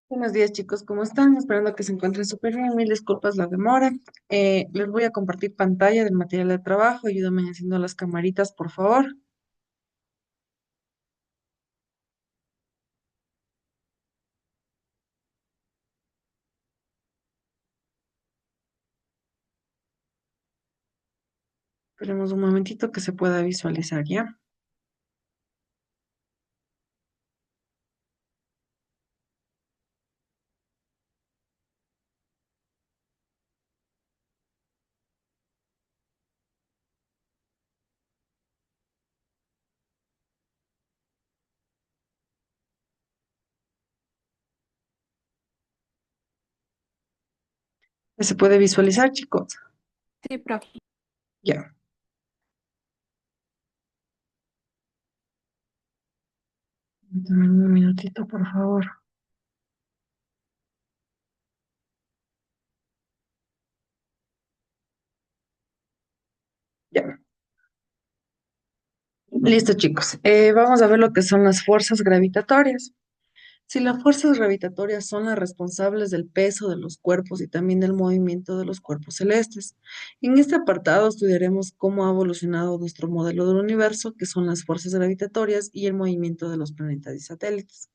Buenos días, chicos, ¿cómo están? Esperando que se encuentren súper bien. Mil disculpas la demora. Les voy a compartir pantalla del material de trabajo. Ayúdame haciendo las camaritas, por favor. Esperemos un momentito que se pueda visualizar ya. ¿Ya se puede visualizar, chicos? Sí, profe. Ya. Dame un minutito, por favor. Ya. Listo, chicos. Vamos a ver lo que son las fuerzas gravitatorias. Si las fuerzas gravitatorias son las responsables del peso de los cuerpos y también del movimiento de los cuerpos celestes. En este apartado estudiaremos cómo ha evolucionado nuestro modelo del universo, que son las fuerzas gravitatorias y el movimiento de los planetas y satélites.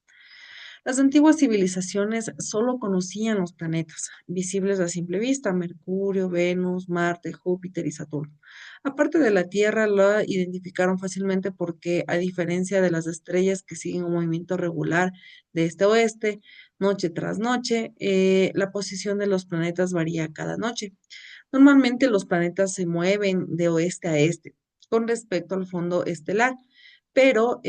Las antiguas civilizaciones solo conocían los planetas, visibles a simple vista, Mercurio, Venus, Marte, Júpiter y Saturno. Aparte de la Tierra, la identificaron fácilmente porque, a diferencia de las estrellas que siguen un movimiento regular de este a oeste, noche tras noche, la posición de los planetas varía cada noche. Normalmente los planetas se mueven de oeste a este con respecto al fondo estelar, pero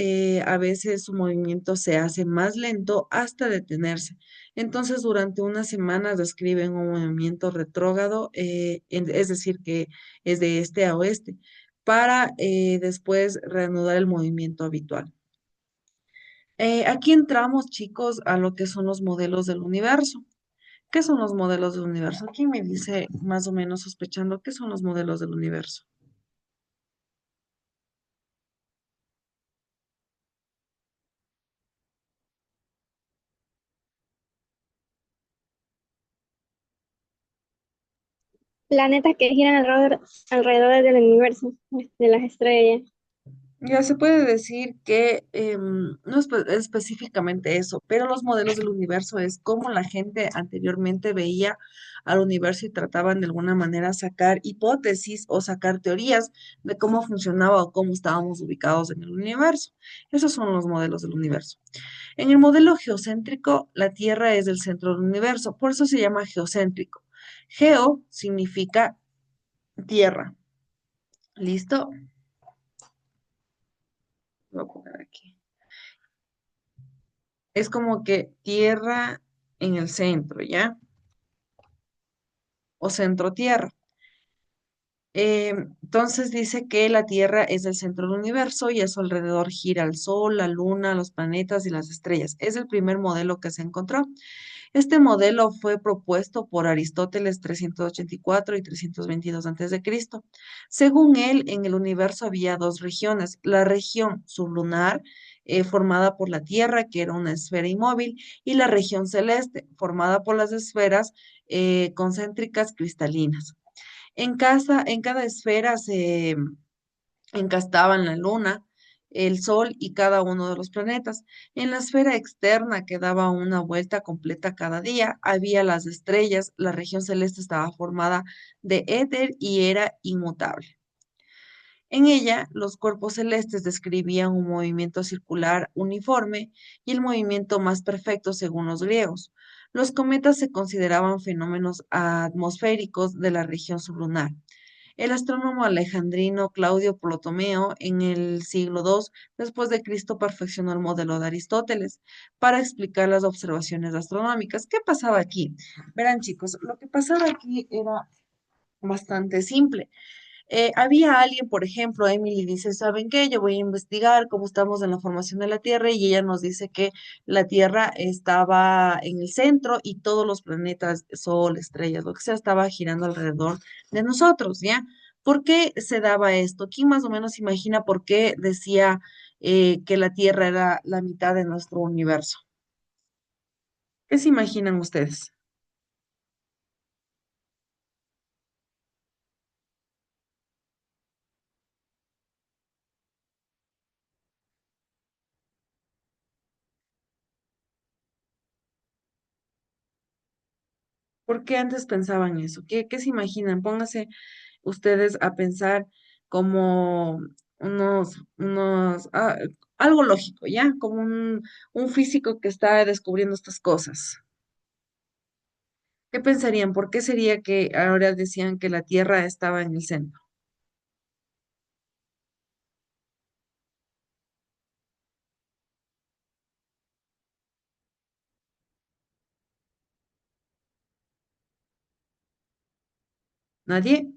a veces su movimiento se hace más lento hasta detenerse. Entonces, durante unas semanas describen un movimiento retrógrado, es decir, que es de este a oeste, para después reanudar el movimiento habitual. Aquí entramos, chicos, a lo que son los modelos del universo. ¿Qué son los modelos del universo? ¿Quién me dice más o menos sospechando qué son los modelos del universo? Planetas que giran alrededor del universo, de las estrellas. Ya se puede decir que no es específicamente eso, pero los modelos del universo es cómo la gente anteriormente veía al universo y trataban de alguna manera sacar hipótesis o sacar teorías de cómo funcionaba o cómo estábamos ubicados en el universo. Esos son los modelos del universo. En el modelo geocéntrico, la Tierra es el centro del universo, por eso se llama geocéntrico. Geo significa tierra. ¿Listo? Voy a poner aquí. Es como que tierra en el centro, ¿ya? O centro tierra. Entonces dice que la Tierra es el centro del universo y a su alrededor gira el Sol, la Luna, los planetas y las estrellas. Es el primer modelo que se encontró. Este modelo fue propuesto por Aristóteles 384 y 322 a.C. Según él, en el universo había dos regiones, la región sublunar, formada por la Tierra, que era una esfera inmóvil, y la región celeste, formada por las esferas concéntricas cristalinas. En cada esfera se encastaban la luna, el sol y cada uno de los planetas. En la esfera externa que daba una vuelta completa cada día, había las estrellas, la región celeste estaba formada de éter y era inmutable. En ella, los cuerpos celestes describían un movimiento circular uniforme y el movimiento más perfecto según los griegos. Los cometas se consideraban fenómenos atmosféricos de la región sublunar. El astrónomo alejandrino Claudio Ptolomeo en el siglo II después de Cristo perfeccionó el modelo de Aristóteles para explicar las observaciones astronómicas. ¿Qué pasaba aquí? Verán, chicos, lo que pasaba aquí era bastante simple. Había alguien, por ejemplo, Emily dice, ¿saben qué? Yo voy a investigar cómo estamos en la formación de la Tierra y ella nos dice que la Tierra estaba en el centro y todos los planetas, Sol, estrellas, lo que sea, estaba girando alrededor de nosotros, ¿ya? ¿Por qué se daba esto? ¿Quién más o menos imagina por qué decía que la Tierra era la mitad de nuestro universo? ¿Qué se imaginan ustedes? ¿Por qué antes pensaban eso? ¿Qué se imaginan? Pónganse ustedes a pensar como algo lógico, ¿ya? Como un físico que está descubriendo estas cosas. ¿Qué pensarían? ¿Por qué sería que ahora decían que la Tierra estaba en el centro? ¿Nadie?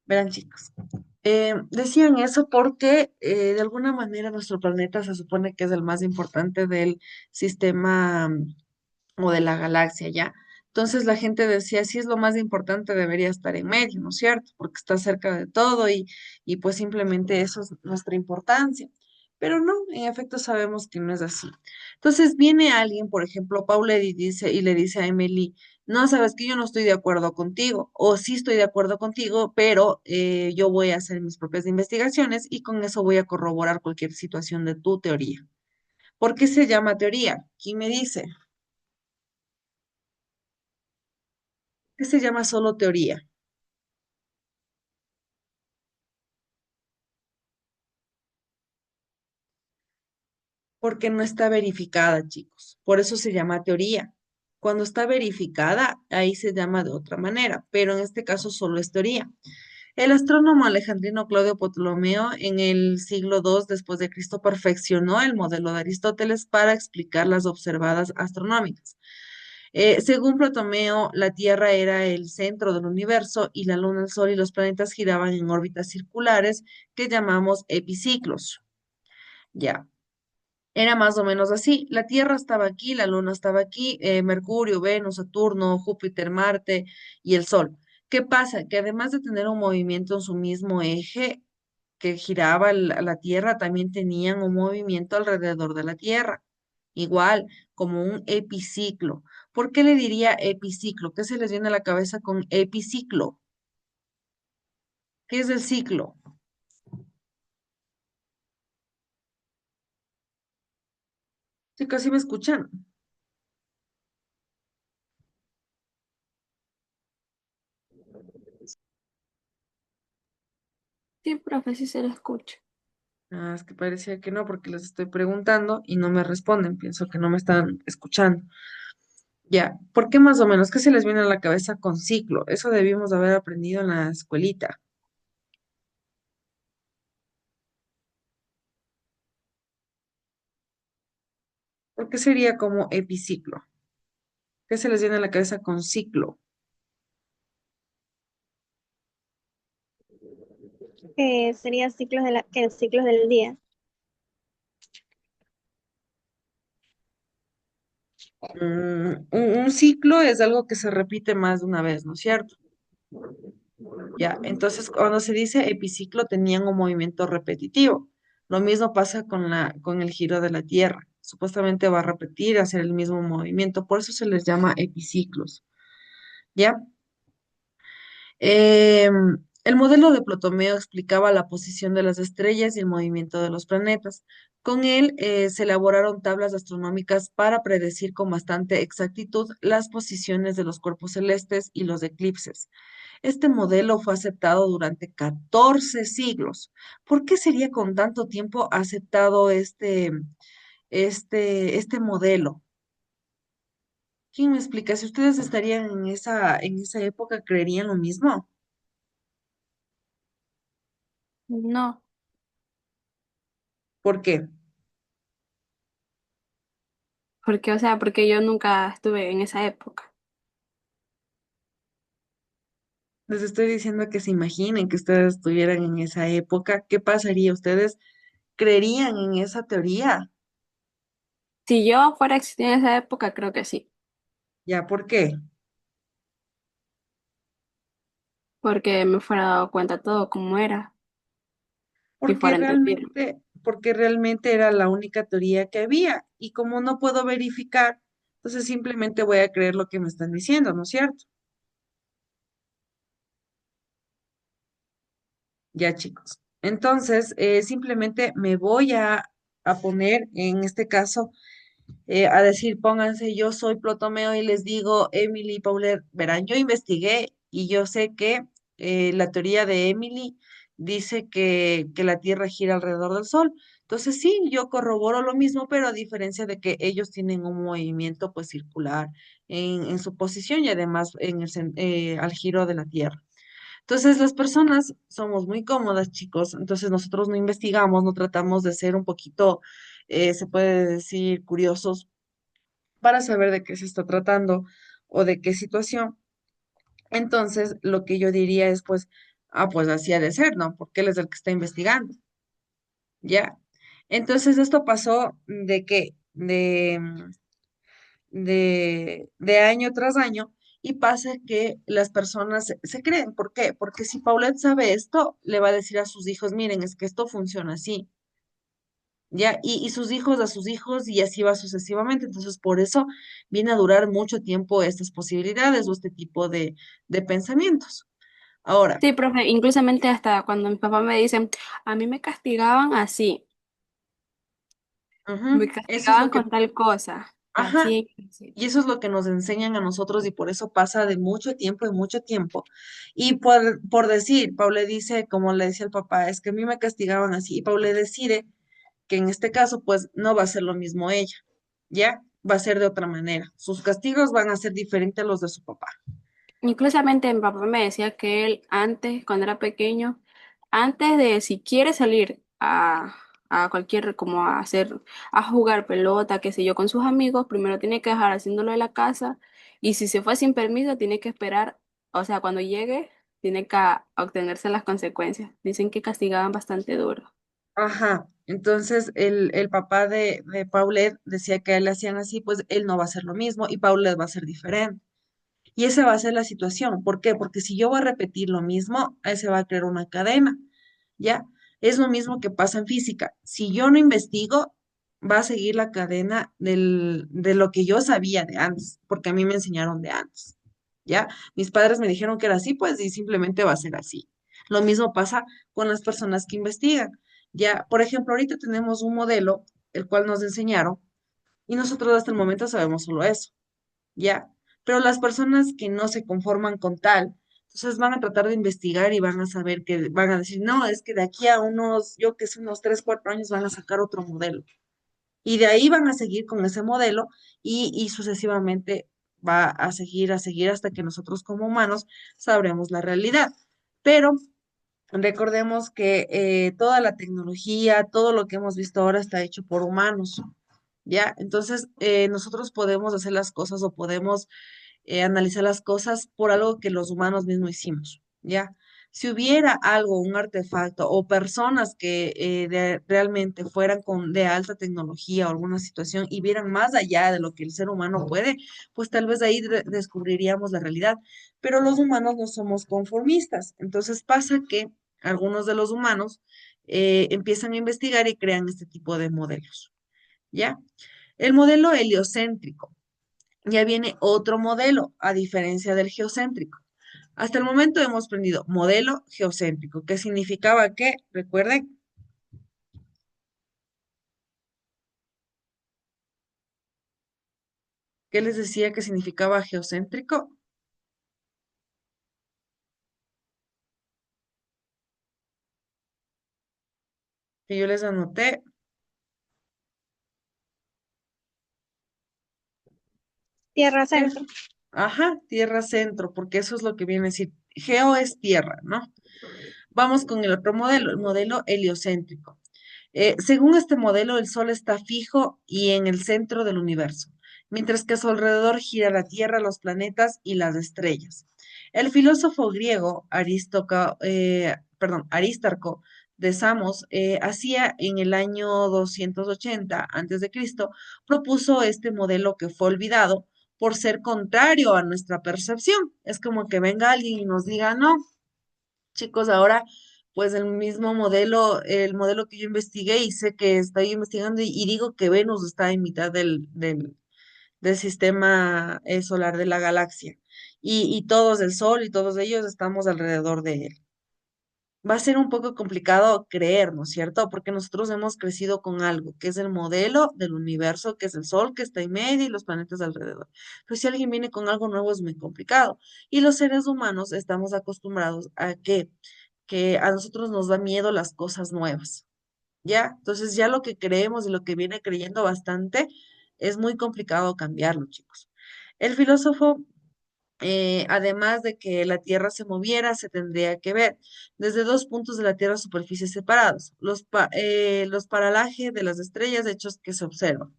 Verán, chicos. Decían eso porque de alguna manera nuestro planeta se supone que es el más importante del sistema o de la galaxia, ¿ya? Entonces la gente decía, si es lo más importante, debería estar en medio, ¿no es cierto? Porque está cerca de todo y pues simplemente eso es nuestra importancia. Pero no, en efecto sabemos que no es así. Entonces viene alguien, por ejemplo, Paula y dice, y le dice a Emily, no, sabes que yo no estoy de acuerdo contigo, o sí estoy de acuerdo contigo, pero yo voy a hacer mis propias investigaciones y con eso voy a corroborar cualquier situación de tu teoría. ¿Por qué se llama teoría? ¿Quién me dice? ¿Qué se llama solo teoría? Porque no está verificada, chicos. Por eso se llama teoría. Cuando está verificada, ahí se llama de otra manera, pero en este caso solo es teoría. El astrónomo alejandrino Claudio Ptolomeo en el siglo II después de Cristo perfeccionó el modelo de Aristóteles para explicar las observadas astronómicas. Según Ptolomeo, la Tierra era el centro del universo y la Luna, el Sol y los planetas giraban en órbitas circulares que llamamos epiciclos. Ya. Era más o menos así. La Tierra estaba aquí, la Luna estaba aquí, Mercurio, Venus, Saturno, Júpiter, Marte y el Sol. ¿Qué pasa? Que además de tener un movimiento en su mismo eje que giraba la Tierra, también tenían un movimiento alrededor de la Tierra, igual como un epiciclo. ¿Por qué le diría epiciclo? ¿Qué se les viene a la cabeza con epiciclo? ¿Qué es el ciclo? Sí, casi me escuchan. Sí, profe, sí se lo escucho. Ah, es que parecía que no, porque les estoy preguntando y no me responden. Pienso que no me están escuchando. Ya, ¿por qué más o menos? ¿Qué se les viene a la cabeza con ciclo? Eso debimos haber aprendido en la escuelita. ¿Por qué sería como epiciclo? ¿Qué se les viene a la cabeza con ciclo? Que sería que ciclos del día. Un ciclo es algo que se repite más de una vez, ¿no es cierto? Ya, entonces cuando se dice epiciclo tenían un movimiento repetitivo. Lo mismo pasa con el giro de la Tierra. Supuestamente va a repetir, hacer el mismo movimiento. Por eso se les llama epiciclos. ¿Ya? El modelo de Ptolomeo explicaba la posición de las estrellas y el movimiento de los planetas. Con él se elaboraron tablas astronómicas para predecir con bastante exactitud las posiciones de los cuerpos celestes y los eclipses. Este modelo fue aceptado durante 14 siglos. ¿Por qué sería con tanto tiempo aceptado este modelo? ¿Quién me explica? Si ustedes estarían en esa época, ¿creerían lo mismo? No, ¿Por qué? porque, o sea, porque yo nunca estuve en esa época. Les estoy diciendo que se imaginen que ustedes estuvieran en esa época. ¿Qué pasaría? ¿Ustedes creerían en esa teoría? Si yo fuera a existir en esa época, creo que sí, ¿Ya por qué? porque me fuera dado cuenta todo cómo era. si fuera en teoría. Porque realmente era la única teoría que había. Y como no puedo verificar, entonces simplemente voy a creer lo que me están diciendo, ¿no es cierto? Ya, chicos. Entonces, simplemente me voy a poner, en este caso, a decir, pónganse, yo soy Ptolomeo y les digo, Emily y Paulette, verán, yo investigué y yo sé que la teoría de Emily dice que la Tierra gira alrededor del Sol. Entonces sí, yo corroboro lo mismo, pero a diferencia de que ellos tienen un movimiento pues circular en su posición y además al giro de la Tierra. Entonces, las personas somos muy cómodas, chicos. Entonces, nosotros no investigamos, no tratamos de ser un poquito, se puede decir, curiosos para saber de qué se está tratando o de qué situación. Entonces, lo que yo diría es, pues, pues así ha de ser, ¿no? Porque él es el que está investigando, ¿ya? Entonces, esto pasó de que, de año tras año, y pasa que las personas se creen. ¿Por qué? Porque si Paulette sabe esto, le va a decir a sus hijos, miren, es que esto funciona así. ¿Ya? Y sus hijos a sus hijos y así va sucesivamente. Entonces, por eso viene a durar mucho tiempo estas posibilidades o este tipo de pensamientos. Ahora, Sí, profe, inclusamente hasta cuando mi papá me dicen, a mí me castigaban así, me eso es lo castigaban que, con tal cosa, ajá, así, así. y eso es lo que nos enseñan a nosotros y por eso pasa de mucho tiempo y mucho tiempo. Y por decir, Paule dice, como le decía el papá, es que a mí me castigaban así, y Paule decide que en este caso, pues no va a ser lo mismo ella, ¿ya? Va a ser de otra manera. Sus castigos van a ser diferentes a los de su papá. Inclusamente mi papá me decía que él antes, cuando era pequeño, antes de si quiere salir a cualquier, como a hacer, a jugar pelota, qué sé yo, con sus amigos, primero tiene que dejar haciéndolo de la casa y si se fue sin permiso, tiene que esperar, o sea, cuando llegue, tiene que obtenerse las consecuencias. Dicen que castigaban bastante duro. Ajá, entonces el papá de Paulette decía que a él le hacían así, pues él no va a hacer lo mismo y Paulette va a ser diferente. Y esa va a ser la situación. ¿Por qué? Porque si yo voy a repetir lo mismo, ahí se va a crear una cadena, ¿ya? Es lo mismo que pasa en física. Si yo no investigo, va a seguir la cadena de lo que yo sabía de antes, porque a mí me enseñaron de antes, ¿ya? Mis padres me dijeron que era así, pues y simplemente va a ser así. Lo mismo pasa con las personas que investigan. Ya, por ejemplo, ahorita tenemos un modelo, el cual nos enseñaron, y nosotros hasta el momento sabemos solo eso, ¿ya? Pero las personas que no se conforman con tal, entonces van a tratar de investigar y van a saber que van a decir, no, es que de aquí a unos, yo que sé, unos 3, 4 años van a sacar otro modelo. Y de ahí van a seguir con ese modelo y sucesivamente va a seguir hasta que nosotros como humanos sabremos la realidad. Pero recordemos que toda la tecnología, todo lo que hemos visto ahora está hecho por humanos, ¿ya? Entonces, nosotros podemos hacer las cosas o podemos analizar las cosas por algo que los humanos mismos hicimos, ¿ya? Si hubiera algo, un artefacto o personas que realmente fueran de alta tecnología o alguna situación y vieran más allá de lo que el ser humano puede, pues tal vez ahí descubriríamos la realidad. Pero los humanos no somos conformistas. Entonces pasa que algunos de los humanos empiezan a investigar y crean este tipo de modelos, ¿ya? El modelo heliocéntrico. Ya viene otro modelo, a diferencia del geocéntrico. Hasta el momento hemos aprendido modelo geocéntrico, que significaba que, recuerden, ¿qué les decía que significaba geocéntrico? Que yo les anoté. Tierra ¿Qué? Centro. Ajá, tierra centro, porque eso es lo que viene a decir. Geo es tierra, ¿no? Vamos con el otro modelo, el modelo heliocéntrico. Según este modelo, el Sol está fijo y en el centro del universo, mientras que a su alrededor gira la Tierra, los planetas y las estrellas. El filósofo griego Aristarco de Samos hacía en el año 280 a.C., propuso este modelo que fue olvidado por ser contrario a nuestra percepción. Es como que venga alguien y nos diga, no, chicos, ahora Pues el mismo modelo, el modelo que yo investigué y sé que estoy investigando y digo que Venus está en mitad del sistema solar de la galaxia. Y todos, el Sol y todos ellos estamos alrededor de él. Va a ser un poco complicado creer, ¿no es cierto? Porque nosotros hemos crecido con algo, que es el modelo del universo, que es el Sol, que está en medio y los planetas alrededor. Pero si alguien viene con algo nuevo es muy complicado. Y los seres humanos estamos acostumbrados a que a nosotros nos da miedo las cosas nuevas, ¿ya? Entonces ya lo que creemos y lo que viene creyendo bastante es muy complicado cambiarlo, chicos. El filósofo además de que la Tierra se moviera, se tendría que ver desde dos puntos de la Tierra superficie separados, los paralajes de las estrellas hechos que se observan.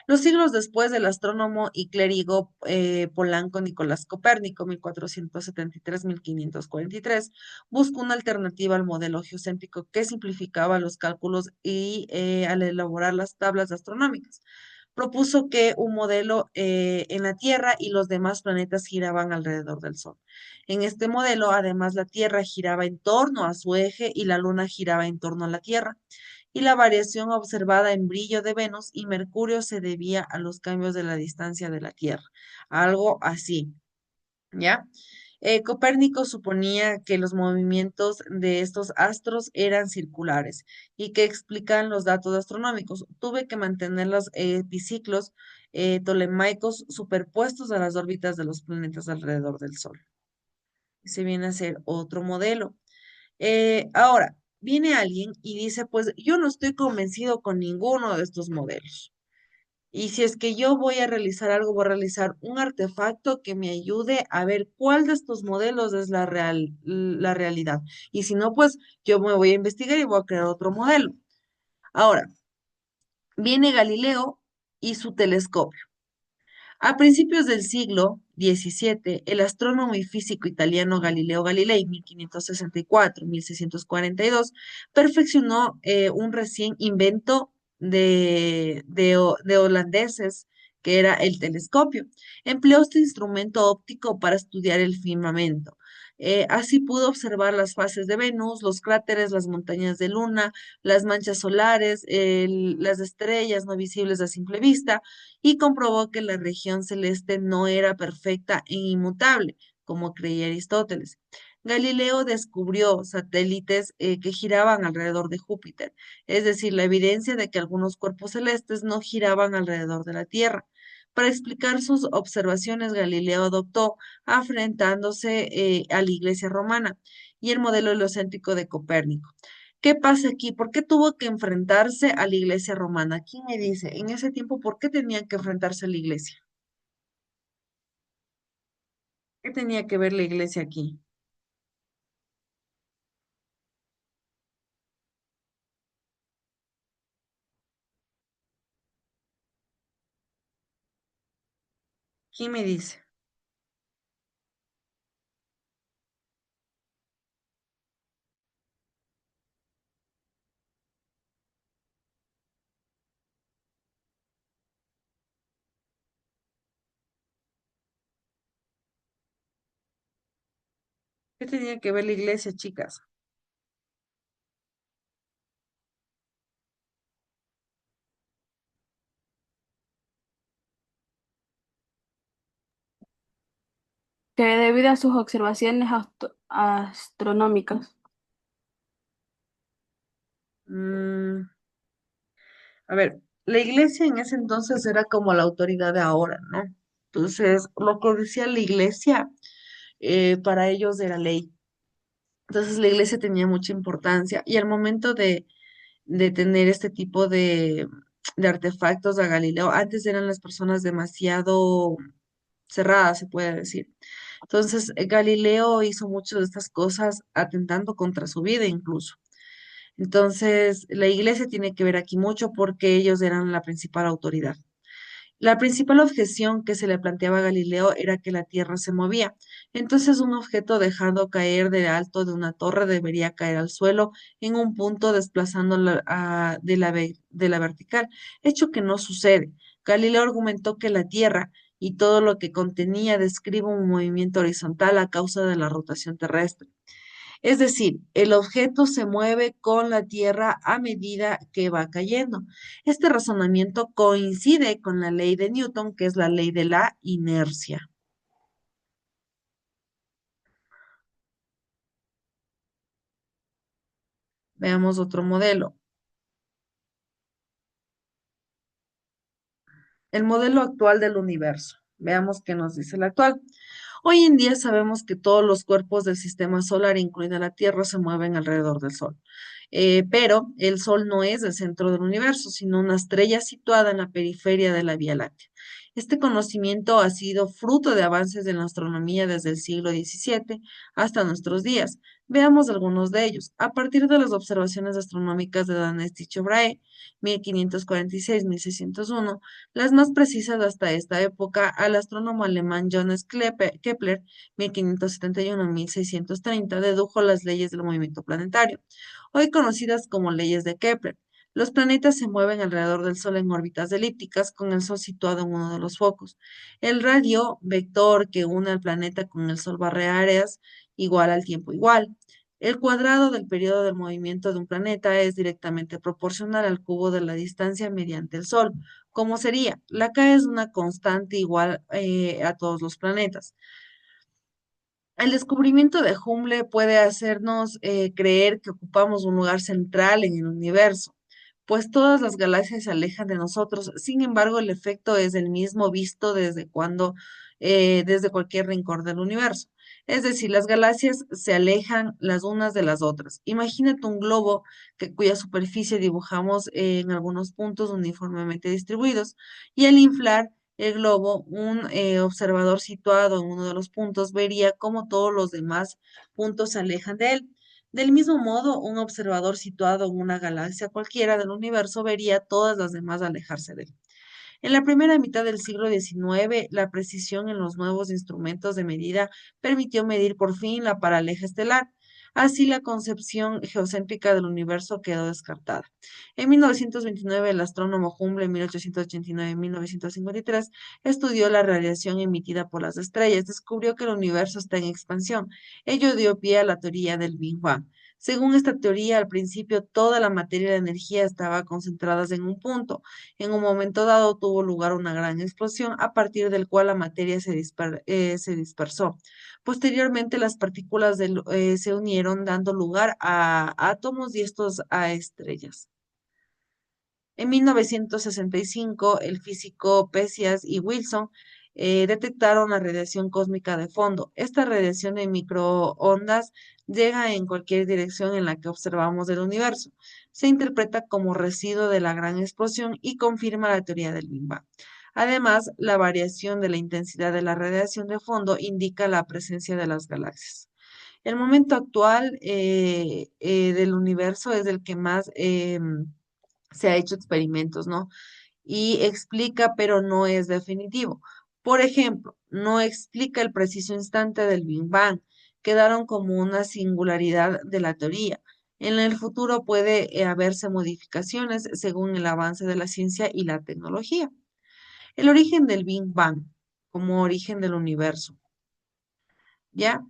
Los siglos después del astrónomo y clérigo Polanco Nicolás Copérnico, 1473-1543, buscó una alternativa al modelo geocéntrico que simplificaba los cálculos y al elaborar las tablas astronómicas propuso que un modelo en la Tierra y los demás planetas giraban alrededor del Sol. En este modelo, además, la Tierra giraba en torno a su eje y la Luna giraba en torno a la Tierra. Y la variación observada en brillo de Venus y Mercurio se debía a los cambios de la distancia de la Tierra. Algo así. ¿Ya? Copérnico suponía que los movimientos de estos astros eran circulares y que explican los datos astronómicos. Tuve que mantener los epiciclos tolemaicos superpuestos a las órbitas de los planetas alrededor del Sol. Se viene a ser otro modelo. Ahora, viene alguien y dice, pues yo no estoy convencido con ninguno de estos modelos. Y si es que yo voy a realizar algo, voy a realizar un artefacto que me ayude a ver cuál de estos modelos es la realidad. Y si no, pues yo me voy a investigar y voy a crear otro modelo. Ahora, viene Galileo y su telescopio. A principios del siglo XVII, el astrónomo y físico italiano Galileo Galilei, 1564-1642, perfeccionó un recién invento de holandeses, que era el telescopio. Empleó este instrumento óptico para estudiar el firmamento. Así pudo observar las fases de Venus, los cráteres, las montañas de Luna, las manchas solares, las estrellas no visibles a simple vista y comprobó que la región celeste no era perfecta e inmutable, como creía Aristóteles. Galileo descubrió satélites que giraban alrededor de Júpiter, es decir, la evidencia de que algunos cuerpos celestes no giraban alrededor de la Tierra. Para explicar sus observaciones, Galileo adoptó, afrentándose a la Iglesia romana y el modelo heliocéntrico de Copérnico. ¿Qué pasa aquí? ¿Por qué tuvo que enfrentarse a la iglesia romana? ¿Quién me dice? En ese tiempo, ¿por qué tenían que enfrentarse a la iglesia? ¿Qué tenía que ver la iglesia aquí? ¿Quién me dice? ¿Qué tenía que ver la iglesia, chicas? Que debido a sus observaciones astronómicas. Mm, a ver, la iglesia en ese entonces era como la autoridad de ahora, ¿no? Entonces, lo que decía la iglesia, para ellos era ley. Entonces, la iglesia tenía mucha importancia y al momento de tener este tipo de artefactos a Galileo. Antes eran las personas demasiado cerradas, se puede decir. Entonces, Galileo hizo muchas de estas cosas atentando contra su vida incluso. Entonces, la iglesia tiene que ver aquí mucho porque ellos eran la principal autoridad. La principal objeción que se le planteaba a Galileo era que la Tierra se movía. Entonces, un objeto dejado caer de alto de una torre debería caer al suelo en un punto desplazándola de la vertical, hecho que no sucede. Galileo argumentó que la Tierra y todo lo que contenía describe un movimiento horizontal a causa de la rotación terrestre. Es decir, el objeto se mueve con la Tierra a medida que va cayendo. Este razonamiento coincide con la ley de Newton, que es la ley de la inercia. Veamos otro modelo. El modelo actual del universo. Veamos qué nos dice el actual. Hoy en día sabemos que todos los cuerpos del sistema solar, incluida la Tierra, se mueven alrededor del Sol. Pero el Sol no es el centro del universo, sino una estrella situada en la periferia de la Vía Láctea. Este conocimiento ha sido fruto de avances en la astronomía desde el siglo XVII hasta nuestros días. Veamos algunos de ellos. A partir de las observaciones astronómicas de Danés Tycho Brahe, 1546-1601, las más precisas hasta esta época, al astrónomo alemán Johannes Kepler, 1571-1630, dedujo las leyes del movimiento planetario, hoy conocidas como leyes de Kepler. Los planetas se mueven alrededor del Sol en órbitas elípticas, con el Sol situado en uno de los focos. El radio vector que une al planeta con el Sol barre áreas igual al tiempo igual. El cuadrado del periodo del movimiento de un planeta es directamente proporcional al cubo de la distancia mediante el Sol. ¿Cómo sería? La K es una constante igual a todos los planetas. El descubrimiento de Hubble puede hacernos creer que ocupamos un lugar central en el universo, pues todas las galaxias se alejan de nosotros. Sin embargo, el efecto es el mismo visto desde cualquier rincón del universo. Es decir, las galaxias se alejan las unas de las otras. Imagínate un globo cuya superficie dibujamos en algunos puntos uniformemente distribuidos y al inflar el globo, un observador situado en uno de los puntos vería cómo todos los demás puntos se alejan de él. Del mismo modo, un observador situado en una galaxia cualquiera del universo vería todas las demás alejarse de él. En la primera mitad del siglo XIX, la precisión en los nuevos instrumentos de medida permitió medir por fin la paralaje estelar. Así, la concepción geocéntrica del universo quedó descartada. En 1929, el astrónomo Hubble, en 1889-1953, estudió la radiación emitida por las estrellas. Descubrió que el universo está en expansión. Ello dio pie a la teoría del Big Bang. Según esta teoría, al principio toda la materia y la energía estaban concentradas en un punto. En un momento dado tuvo lugar una gran explosión, a partir del cual la materia se dispersó. Posteriormente, las partículas se unieron, dando lugar a átomos y estos a estrellas. En 1965, el físico Pesias y Wilson detectaron la radiación cósmica de fondo. Esta radiación de microondas llega en cualquier dirección en la que observamos el universo. Se interpreta como residuo de la gran explosión y confirma la teoría del Big Bang. Además, la variación de la intensidad de la radiación de fondo indica la presencia de las galaxias. El momento actual del universo es el que más se ha hecho experimentos, ¿no? Y explica, pero no es definitivo. Por ejemplo, no explica el preciso instante del Big Bang. Quedaron como una singularidad de la teoría. En el futuro puede haberse modificaciones según el avance de la ciencia y la tecnología. El origen del Big Bang como origen del universo. ¿Ya?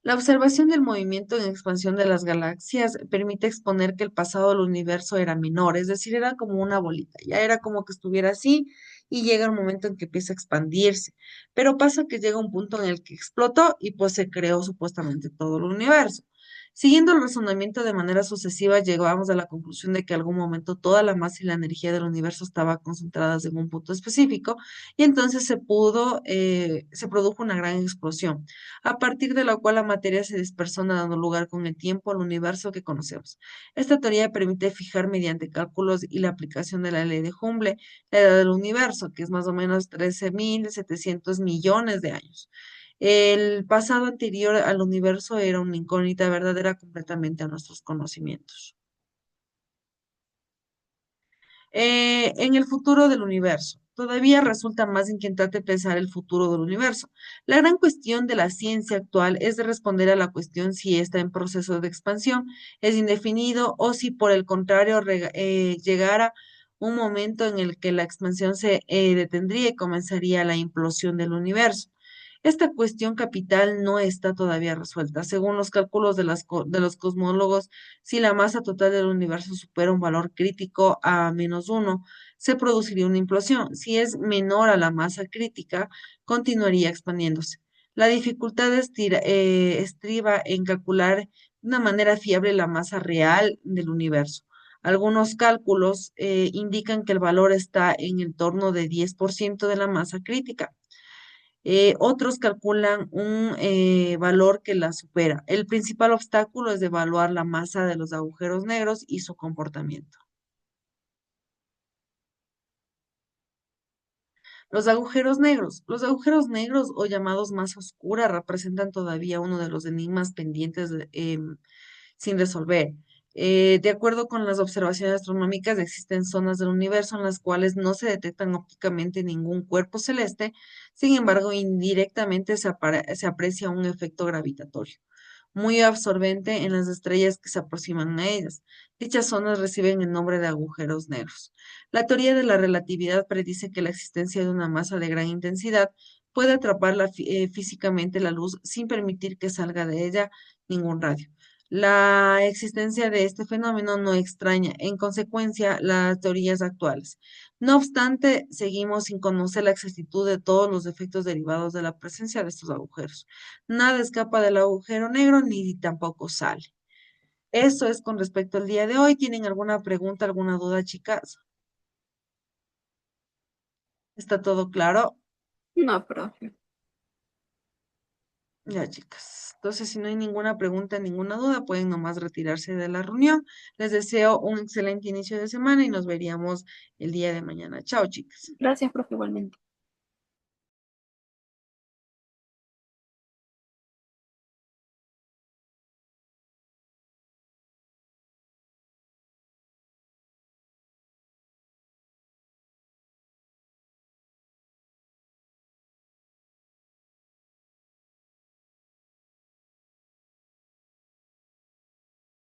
La observación del movimiento en expansión de las galaxias permite exponer que el pasado del universo era menor, es decir, era como una bolita, ya era como que estuviera así y llega un momento en que empieza a expandirse, pero pasa que llega un punto en el que explotó y pues se creó supuestamente todo el universo. Siguiendo el razonamiento de manera sucesiva, llegamos a la conclusión de que en algún momento toda la masa y la energía del universo estaba concentradas en un punto específico y entonces se produjo una gran explosión a partir de la cual la materia se dispersó dando lugar con el tiempo al universo que conocemos. Esta teoría permite fijar mediante cálculos y la aplicación de la ley de Hubble la edad del universo, que es más o menos 13.700 millones de años. El pasado anterior al universo era una incógnita verdadera completamente a nuestros conocimientos. En el futuro del universo. Todavía resulta más inquietante pensar el futuro del universo. La gran cuestión de la ciencia actual es de responder a la cuestión si está en proceso de expansión, es indefinido o si por el contrario llegara un momento en el que la expansión se detendría y comenzaría la implosión del universo. Esta cuestión capital no está todavía resuelta. Según los cálculos de los cosmólogos, si la masa total del universo supera un valor crítico a -1, se produciría una implosión. Si es menor a la masa crítica, continuaría expandiéndose. La dificultad estriba en calcular de una manera fiable la masa real del universo. Algunos cálculos indican que el valor está en el torno de 10% de la masa crítica. Otros calculan un valor que la supera. El principal obstáculo es evaluar la masa de los agujeros negros y su comportamiento. Los agujeros negros. Los agujeros negros o llamados masa oscura representan todavía uno de los enigmas pendientes sin resolver. De acuerdo con las observaciones astronómicas, existen zonas del universo en las cuales no se detectan ópticamente ningún cuerpo celeste, sin embargo, indirectamente se aprecia un efecto gravitatorio muy absorbente en las estrellas que se aproximan a ellas. Dichas zonas reciben el nombre de agujeros negros. La teoría de la relatividad predice que la existencia de una masa de gran intensidad puede atrapar físicamente la luz sin permitir que salga de ella ningún radio. La existencia de este fenómeno no extraña, en consecuencia, las teorías actuales. No obstante, seguimos sin conocer la exactitud de todos los efectos derivados de la presencia de estos agujeros. Nada escapa del agujero negro ni tampoco sale. Eso es con respecto al día de hoy. ¿Tienen alguna pregunta, alguna duda, chicas? ¿Está todo claro? No, profe. Ya, chicas. Entonces, si no hay ninguna pregunta, ninguna duda, pueden nomás retirarse de la reunión. Les deseo un excelente inicio de semana y nos veríamos el día de mañana. Chao, chicas. Gracias, profe, igualmente.